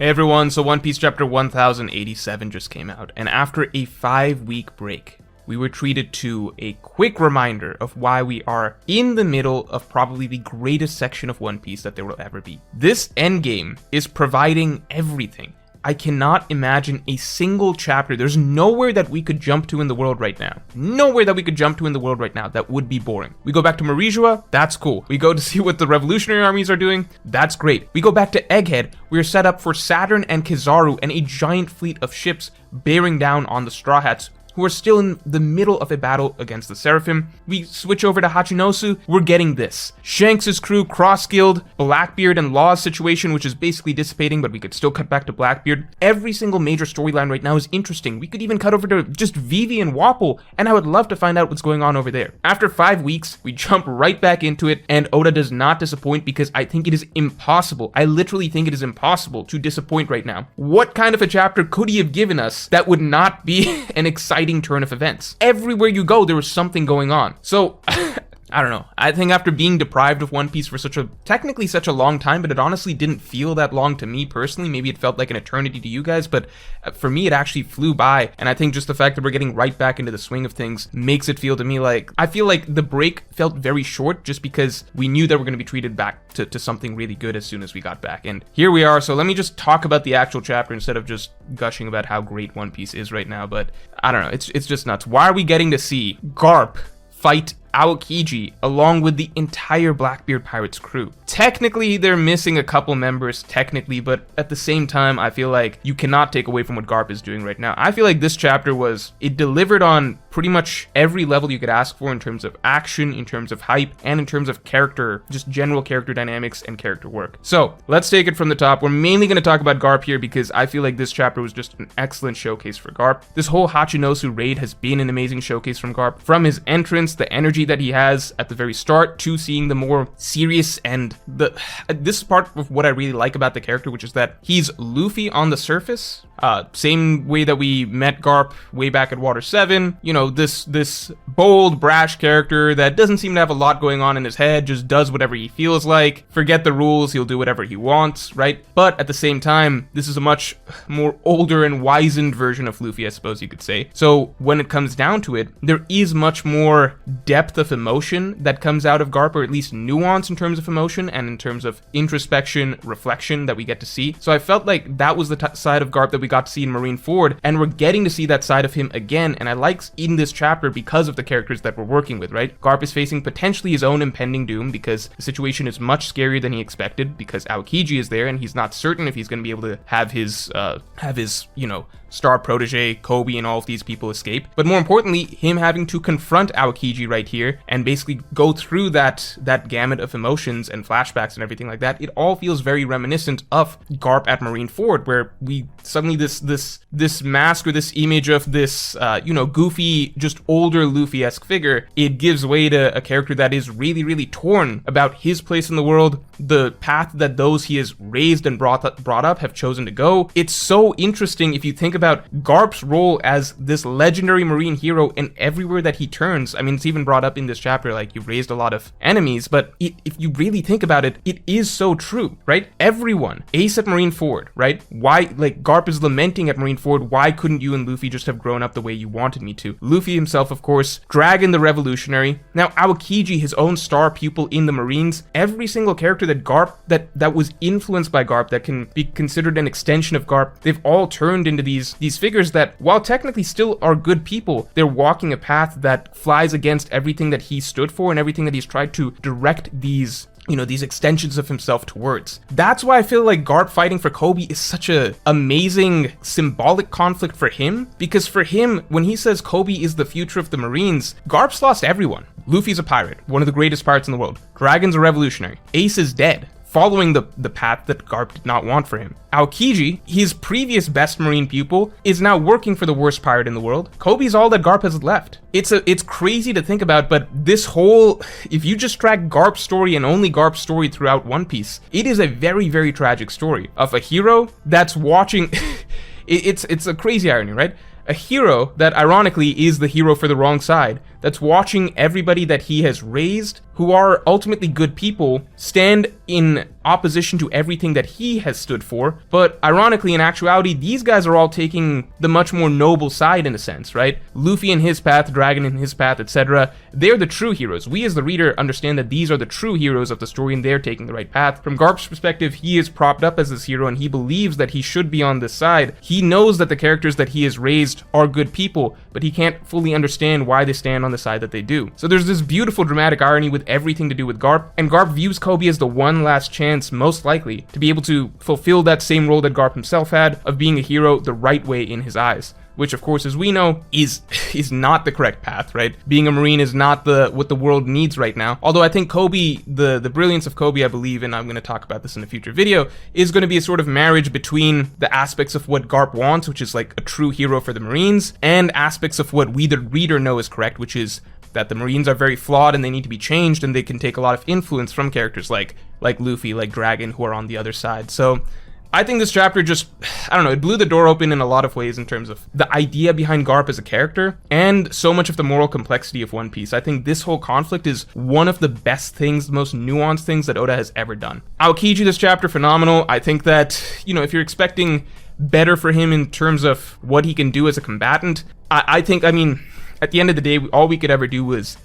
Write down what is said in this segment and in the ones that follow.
Hey everyone, so One Piece chapter 1087 just came out, and after a 5-week break, we were treated to a quick reminder of why we are in the middle of probably the greatest section of One Piece that there will ever be. This endgame is providing everything. I cannot imagine a single chapter. There's nowhere that we could jump to in the world right now. Nowhere that we could jump to in the world right now that would be boring. We go back to Marijua, that's cool. We go to see what the revolutionary armies are doing, that's great. We go back to Egghead, we're set up for Saturn and Kizaru and a giant fleet of ships bearing down on the Straw Hats, who are still in the middle of a battle against the Seraphim. We switch over to Hachinosu, we're getting this. Shanks' crew cross-skilled, Blackbeard and Law's situation, which is basically dissipating, but we could still cut back to Blackbeard. Every single major storyline right now is interesting. We could even cut over to just Vivi and Wapol, and I would love to find out what's going on over there. After 5 weeks, we jump right back into it, and Oda does not disappoint because I think it is impossible. I literally think it is impossible to disappoint right now. What kind of a chapter could he have given us that would not be an exciting turn of events? Everywhere you go, there was something going on. So I don't know. I think after being deprived of One Piece for technically such a long time, but it honestly didn't feel that long to me personally. Maybe it felt like an eternity to you guys, but for me, it actually flew by. And I think just the fact that we're getting right back into the swing of things makes it feel to me like, I feel like the break felt very short just because we knew that we're going to be treated back to something really good as soon as we got back. And here we are. So let me just talk about the actual chapter instead of just gushing about how great One Piece is right now. But I don't know. It's just nuts. Why are we getting to see Garp fight Aokiji along with the entire Blackbeard Pirates crew? Technically, they're missing a couple members, but at the same time, I feel like you cannot take away from what Garp is doing right now. I feel like this chapter it delivered on pretty much every level you could ask for in terms of action, in terms of hype, and in terms of character, just general character dynamics and character work. So, let's take it from the top. We're mainly going to talk about Garp here because I feel like this chapter was just an excellent showcase for Garp. This whole Hachinosu raid has been an amazing showcase from Garp. From his entrance, the energy that he has at the very start, to seeing the more serious and this is part of what I really like about the character, which is that he's Luffy on the surface. Same way that we met Garp way back at Water 7, you know, this bold, brash character that doesn't seem to have a lot going on in his head, just does whatever he feels like, forget the rules, he'll do whatever he wants, right? But at the same time, this is a much more older and wizened version of Luffy, I suppose you could say. So when it comes down to it, there is much more depth of emotion that comes out of Garp, or at least nuance in terms of emotion and in terms of introspection, reflection that we get to see. So I felt like that was the side of Garp that we got to see in Marineford, and we're getting to see that side of him again, and I like in this chapter because of the characters that we're working with, right? Garp is facing potentially his own impending doom because the situation is much scarier than he expected because Aokiji is there and he's not certain if he's going to be able to have his, you know, star protege, Koby, and all of these people escape. But more importantly, him having to confront Aokiji right here and basically go through that gamut of emotions and flashbacks and everything like that. It all feels very reminiscent of Garp at Marineford, where we suddenly this mask or this image of this, you know, goofy, just older Luffy-esque figure, it gives way to a character that is really, really torn about his place in the world, the path that those he has raised and brought up have chosen to go. It's so interesting if you think about Garp's role as this legendary marine hero, and everywhere that he turns, I mean, it's even brought up in this chapter, like, you've raised a lot of enemies, but if you really think about it, it is so true, right? Everyone, Ace at Marineford, right? Why, like, Garp is lamenting at Marineford, why couldn't you and Luffy just have grown up the way you wanted me to? Luffy himself, of course, Dragon the Revolutionary, now Aokiji, his own star pupil in the Marines, every single character that Garp, that was influenced by Garp, that can be considered an extension of Garp, they've all turned into these figures that, while technically still are good people, they're walking a path that flies against everything that he stood for and everything that he's tried to direct these, you know, these extensions of himself towards. That's why I feel like Garp fighting for Koby is such a amazing symbolic conflict for him, because for him, when he says Koby is the future of the Marines, Garp's lost everyone. Luffy's a pirate, one of the greatest pirates in the world. Dragon's a revolutionary. Ace is dead, following the path that Garp did not want for him. Aokiji, his previous best marine pupil, is now working for the worst pirate in the world. Koby's all that Garp has left. It's crazy to think about, but this whole, if you just track Garp's story and only Garp's story throughout One Piece, it is a very, very tragic story of a hero that's watching it's a crazy irony, right? A hero that ironically is the hero for the wrong side, that's watching everybody that he has raised, who are ultimately good people, stand in opposition to everything that he has stood for. But ironically, in actuality, these guys are all taking the much more noble side in a sense, right? Luffy in his path, Dragon in his path, etc. They're the true heroes. We as the reader understand that these are the true heroes of the story and they're taking the right path. From Garp's perspective, he is propped up as this hero and he believes that he should be on this side. He knows that the characters that he has raised are good people, but he can't fully understand why they stand on the side that they do. So there's this beautiful dramatic irony with everything to do with Garp, and Garp views Koby as the one last chance, most likely, to be able to fulfill that same role that Garp himself had of being a hero the right way in his eyes. Which, of course, as we know, is not the correct path, right? Being a Marine is not what the world needs right now. Although I think Koby, the brilliance of Koby, I believe, and I'm going to talk about this in a future video, is going to be a sort of marriage between the aspects of what Garp wants, which is like a true hero for the Marines, and aspects of what we, the reader, know is correct, which is that the Marines are very flawed and they need to be changed, and they can take a lot of influence from characters like Luffy, like Dragon, who are on the other side. So I think this chapter just, I don't know, it blew the door open in a lot of ways in terms of the idea behind Garp as a character and so much of the moral complexity of One Piece. I think this whole conflict is one of the best things, the most nuanced things that Oda has ever done. Aokiji, this chapter, phenomenal. I think that, you know, if you're expecting better for him in terms of what he can do as a combatant, I mean, at the end of the day, all we could ever do was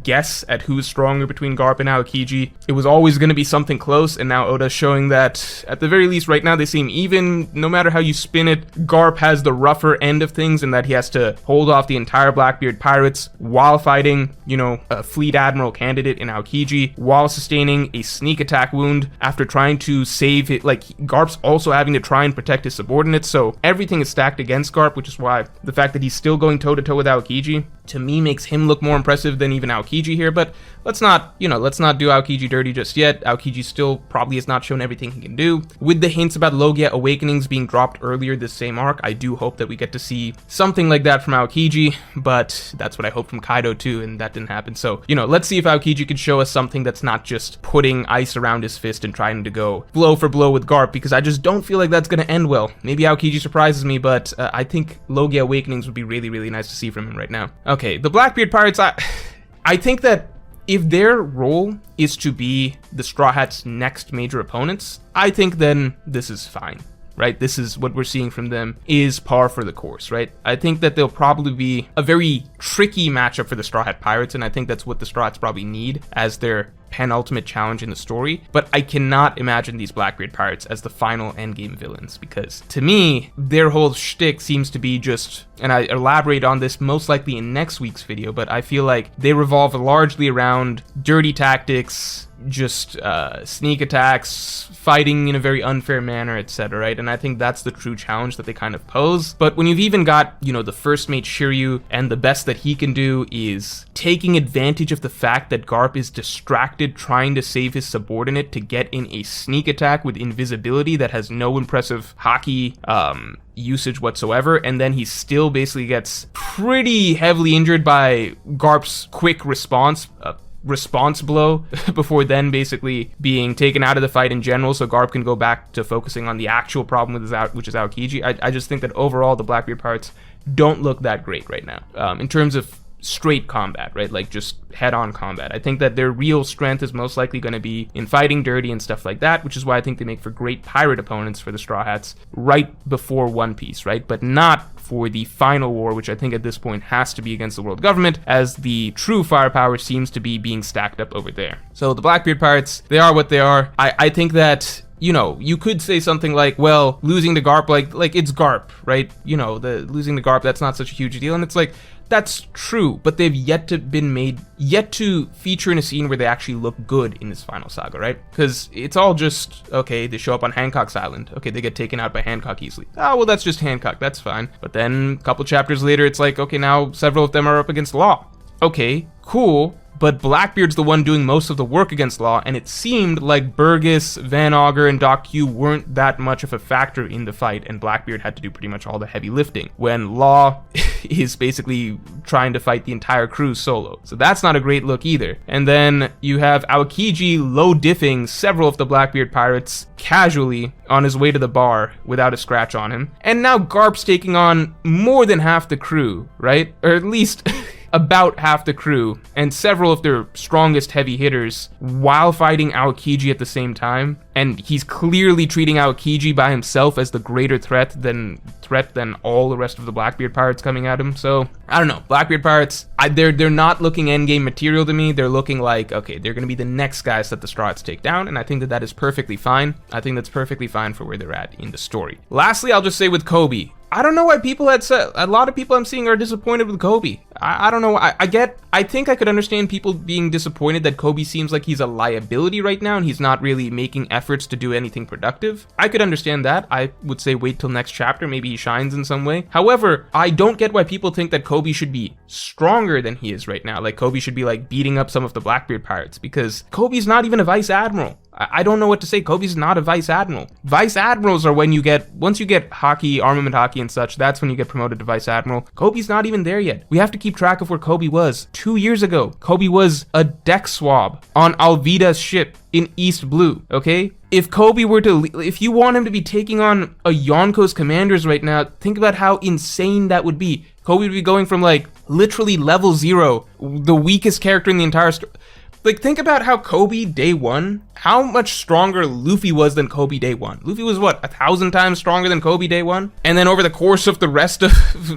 guess at who's stronger between Garp and Aokiji. It was always going to be something close, and now Oda's showing that, at the very least right now, they seem even. No matter how you spin it, Garp has the rougher end of things in that he has to hold off the entire Blackbeard pirates while fighting, you know, a Fleet Admiral candidate in Aokiji, while sustaining a sneak attack wound after trying to save it. Like, Garp's also having to try and protect his subordinates, so everything is stacked against Garp, which is why the fact that he's still going toe-to-toe with Aokiji, to me, makes him look more impressive than even Aokiji here. But let's not do Aokiji dirty just yet. Aokiji still probably has not shown everything he can do. With the hints about Logia Awakenings being dropped earlier this same arc, I do hope that we get to see something like that from Aokiji, but that's what I hoped from Kaido too, and that didn't happen. So, you know, let's see if Aokiji can show us something that's not just putting ice around his fist and trying to go blow for blow with Garp, because I just don't feel like that's going to end well. Maybe Aokiji surprises me, but I think Logia Awakenings would be really, really nice to see from him right now. Okay, the Blackbeard Pirates, I think that if their role is to be the Straw Hats' next major opponents, I think then this is fine, right? This is what we're seeing from them is par for the course, right? I think that they'll probably be a very tricky matchup for the Straw Hat Pirates, and I think that's what the Straw Hats probably need as their penultimate challenge in the story. But I cannot imagine these Blackbeard Pirates as the final endgame villains, because to me, their whole shtick seems to be just, and I elaborate on this most likely in next week's video, but I feel like they revolve largely around dirty tactics, just sneak attacks, fighting in a very unfair manner, etc., right? And I think that's the true challenge that they kind of pose. But when you've even got, you know, the first mate Shiryu, and the best that he can do is taking advantage of the fact that Garp is distracted trying to save his subordinate to get in a sneak attack with invisibility that has no impressive hockey usage whatsoever, and then he still basically gets pretty heavily injured by Garp's quick response blow before then basically being taken out of the fight in general, so Garp can go back to focusing on the actual problem with which is Aokiji. I just think that overall the Blackbeard Pirates don't look that great right now in terms of straight combat, right? Like just head-on combat. I think that their real strength is most likely going to be in fighting dirty and stuff like that, which is why I think they make for great pirate opponents for the Straw Hats right before One Piece, right? But not for the final war, which I think at this point has to be against the world government, as the true firepower seems to be being stacked up over there. So the Blackbeard Pirates, they are what they are. I think that, you know, you could say something like, well, losing to Garp, like it's Garp, right? You know, losing to Garp, that's not such a huge deal. And it's like, that's true, but they've yet to feature in a scene where they actually look good in this final saga, right? Because it's all just, okay, they show up on Hancock's Island. Okay, they get taken out by Hancock easily. Oh, well, that's just Hancock, that's fine. But then a couple chapters later, it's like, okay, now several of them are up against Law. Okay, cool. But Blackbeard's the one doing most of the work against Law, and it seemed like Burgess, Van Augur, and Doc Q weren't that much of a factor in the fight, and Blackbeard had to do pretty much all the heavy lifting, when Law is basically trying to fight the entire crew solo. So that's not a great look either. And then you have Aokiji low-diffing several of the Blackbeard Pirates casually on his way to the bar without a scratch on him. And now Garp's taking on more than half the crew, right? Or at least about half the crew and several of their strongest heavy hitters while fighting Aokiji at the same time, and he's clearly treating Aokiji by himself as the greater threat than all the rest of the Blackbeard pirates coming at him. So I don't know, Blackbeard pirates, they're not looking endgame material to me. They're looking like, okay, they're going to be the next guys that the Straw Hats take down, and I think that is perfectly fine. I think that's perfectly fine for where they're at in the story. Lastly, I'll just say with Koby, I don't know why people had said, a lot of people I'm seeing are disappointed with Koby. I don't know. I think I could understand people being disappointed that Koby seems like he's a liability right now and he's not really making efforts to do anything productive. I could understand that. I would say wait till next chapter. Maybe he shines in some way. However, I don't get why people think that Koby should be stronger than he is right now. Like Koby should be like beating up some of the Blackbeard pirates, because Koby's not even a vice admiral. I don't know what to say. Koby's not a vice admiral. Vice admirals are once you get Haki, armament Haki and such, that's when you get promoted to vice admiral. Koby's not even there yet. We have to keep track of where Koby was 2 years ago. Koby was a deck swab on Alvida's ship in East Blue, okay? If Koby were to, if you want him to be taking on a Yonko's commanders right now, think about how insane that would be. Koby would be going from like literally level 0, the weakest character in the entire story. Like, think about how Koby day 1, how much stronger Luffy was than Koby day 1. Luffy was, what, 1,000 times stronger than Koby day 1? And then over the course of the rest of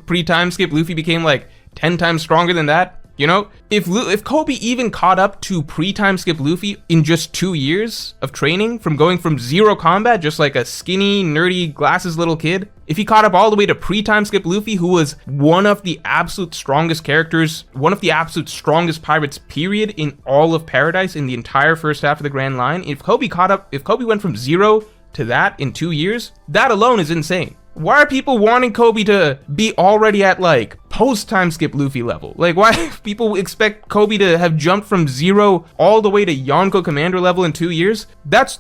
pre-time skip, Luffy became, like, 10 times stronger than that? You know, if Koby even caught up to pre-time skip Luffy in just 2 years of training, from going from 0 combat, just like a skinny, nerdy, glasses little kid, if he caught up all the way to pre-time skip Luffy, who was one of the absolute strongest characters, one of the absolute strongest pirates, period, in all of Paradise, in the entire first half of the Grand Line, if Koby went from 0 to that in 2 years, that alone is insane. Why are people wanting Koby to be already at, like, post-time skip Luffy level? Like, why people expect Koby to have jumped from 0 all the way to Yonko commander level in 2 years? That's,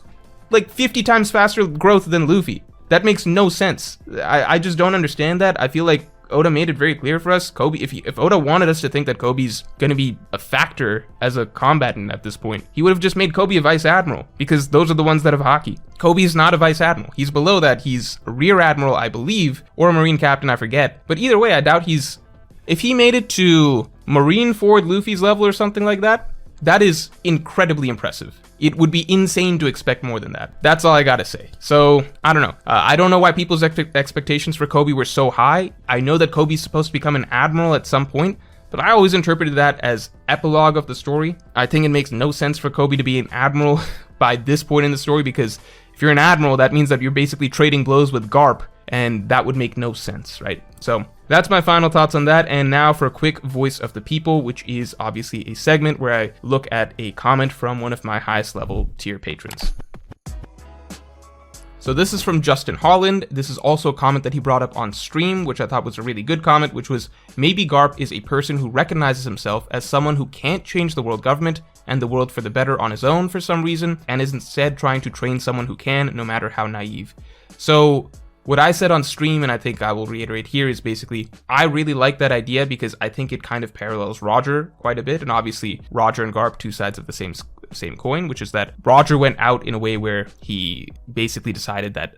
like, 50 times faster growth than Luffy. That makes no sense. I just don't understand that. I feel like Oda made it very clear for us. Koby, if Oda wanted us to think that Koby's gonna be a factor as a combatant at this point, he would have just made Koby a vice admiral, because those are the ones that have Haki. Koby's not a vice admiral. He's below that. He's a rear admiral, I believe, or a marine captain, I forget. But either way, I doubt if he made it to Marine Ford Luffy's level or something like that, that is incredibly impressive. It would be insane to expect more than that. That's all I gotta say. So, I don't know. I don't know why people's expectations for Koby were so high. I know that Koby's supposed to become an admiral at some point, but I always interpreted that as epilogue of the story. I think it makes no sense for Koby to be an admiral by this point in the story, because if you're an admiral, that means that you're basically trading blows with Garp, and that would make no sense, right? So, that's my final thoughts on that, and now for a quick Voice of the People, which is obviously a segment where I look at a comment from one of my highest level tier patrons. So this is from Justin Holland. This is also a comment that he brought up on stream, which I thought was a really good comment, which was, maybe Garp is a person who recognizes himself as someone who can't change the world government and the world for the better on his own for some reason, and is instead trying to train someone who can, no matter how naive. So what I said on stream, and I think I will reiterate here, is basically, I really like that idea because I think it kind of parallels Roger quite a bit, and obviously Roger and Garp, two sides of the same coin, which is that Roger went out in a way where he basically decided that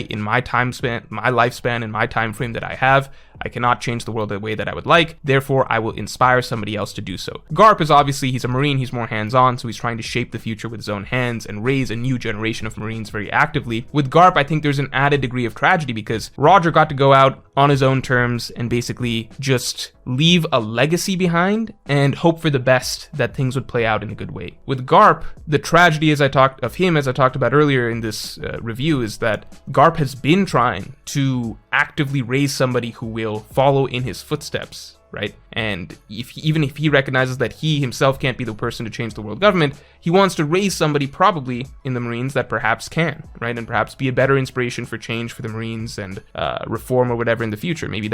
in my lifespan, and my time frame that I have, I cannot change the world the way that I would like, therefore I will inspire somebody else to do so. Garp is obviously, he's a Marine, he's more hands-on, so he's trying to shape the future with his own hands and raise a new generation of Marines very actively. With Garp, I think there's an added degree of tragedy because Roger got to go out on his own terms and basically just leave a legacy behind and hope for the best that things would play out in a good way. With Garp, the tragedy as I talked about earlier in this review, is that Garp has been trying to actively raise somebody who will follow in his footsteps, right? And even if he recognizes that he himself can't be the person to change the world government, he wants to raise somebody probably in the Marines that perhaps can, right? And perhaps be a better inspiration for change for the Marines and reform or whatever in the future. Maybe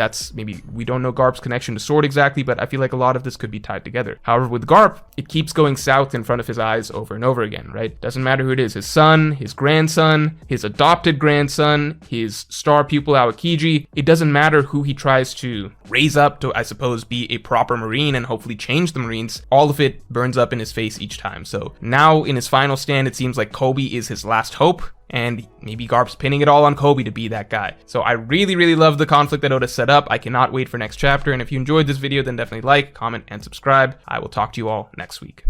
we don't know Garp's connection to Sword exactly, but I feel like a lot of this could be tied together. However, with Garp, it keeps going south in front of his eyes over and over again, right? Doesn't matter who it is, his son, his grandson, his adopted grandson, his star pupil Aokiji. It doesn't matter who he tries to raise up to, I suppose, be a proper Marine and hopefully change the Marines. All of it burns up in his face each time. So now in his final stand, it seems like Koby is his last hope, and maybe Garp's pinning it all on Kobe to be that guy. So I really, really love the conflict that Oda set up. I cannot wait for next chapter, and if you enjoyed this video, then definitely like, comment, and subscribe. I will talk to you all next week.